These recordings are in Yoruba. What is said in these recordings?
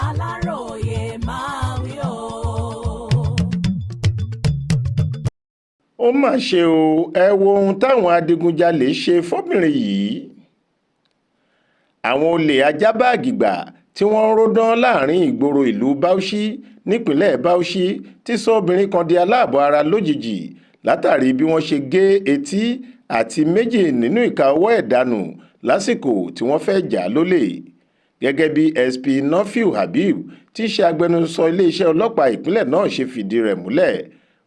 Aláròyé máa wí o. ó mà ṣe o, ẹ wo ohun táwọn adigunjalè ṣe fọ́bìnrin yìí. àwọn olè ajá báàgì gbà tí wọ́n ń ròdán láàrin ìgboro ìlú Bauchi nípínlẹ̀ Bauchi ti sọ obìnrin kan di aláàbọ̀ ara lójijì látàrí bí wọ́n ṣe gé etí àti méjì nínú ìka ọwọ́ ẹ̀ dànù lásìkò tí wọ́n fẹ́ jà á lólè. gẹ́gẹ́ bí SP Nafiu Habib tí í ṣe agbẹnusọ iléeṣẹ́ ọlọ́pàá ìpínlẹ̀ náà ṣe fìdí rẹ̀ múlẹ̀,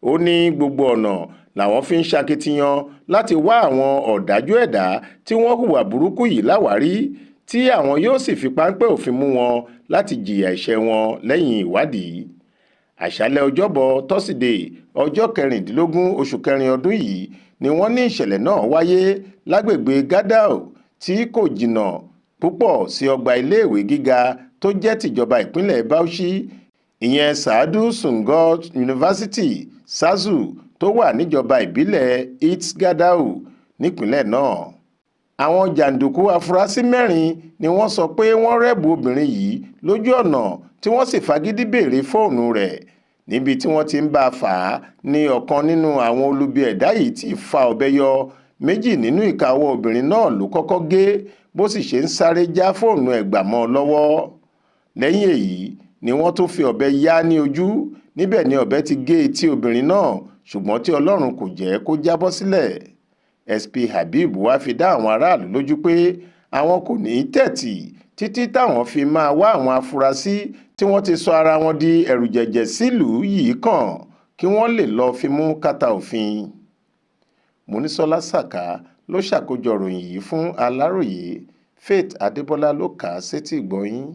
ó ní gbogbo ọ̀nà làwọn fi ń ṣakitiyan láti wá àwọn ọ̀dájú ẹ̀dá tí wọ́n hùwà burúkú yìí láwárí, tí àwọn yóò sì fi páńpẹ́ òfin mú wọn láti jìyà ẹ̀ṣẹ̀ wọn lẹ́yìn ìwádìí. àṣálẹ́ ọjọ́bọ̀ tọ́sídẹ̀ẹ́ ọjọ́ 16 oṣù kẹrin ọdún yìí ni wọ́n ní ìṣẹ̀lẹ̀ náà wáyé lágbègbè Gádàù tí kò jìnnà púpọ̀ sí ọgbà iléèwé gíga tó jẹ́ tìjọba ìpínlẹ̀ Bauchi, ìyẹn Sa'adu Sungot University SASU tó wà níjọba ìbílẹ̀ East Gádàù nípínlẹ̀ náà. àwọn jàǹdùkú afurasí 4 ni wọ́n sọ pé wọ́n rẹ́bù obìnrin yìí lójú ọ̀nà tí wọ́n sì fagídí béèrè fóònù rẹ̀. níbi tí wọ́n ti ń bá a fà á ní ọ̀kan nínú àwọn olubi ẹ̀dá yìí ti fa ọ̀bẹ yọ. méjì nínú ìka ọwọ́ obìnrin náà ló kọ́kọ́ gé bó sì ṣe ń sáré já fóònù ẹ̀ gbà mọ́ ọ lọ́wọ́. lẹ́yìn èyí ni wọ́n tún fi ọ̀bẹ yá ní ojú. níbẹ̀ ni ọ̀bẹ ti gé etí obìnrin náà ṣùgbọ́n tí Ọlọ́run kò jẹ́ kó jábọ́ sílẹ̀. SP Habib wá fi dá àwọn aráàlú lójú pé àwọn kò ní í tẹ́tí títí táwọn fi máa wá àwọn afurasí tí wọ́n ti sọ ara wọn di ẹ̀rùjẹ̀jẹ̀ sílùú yìí kàn kí wọ́n lè lọ́ọ́ fi mú kàtà òfin. Monísọ́lá Sàká ló ṣàkójọ ìròyìn yìí fún Aláròyé. Faith Adébọlá ló kà á sétí ìgbọ́ yín.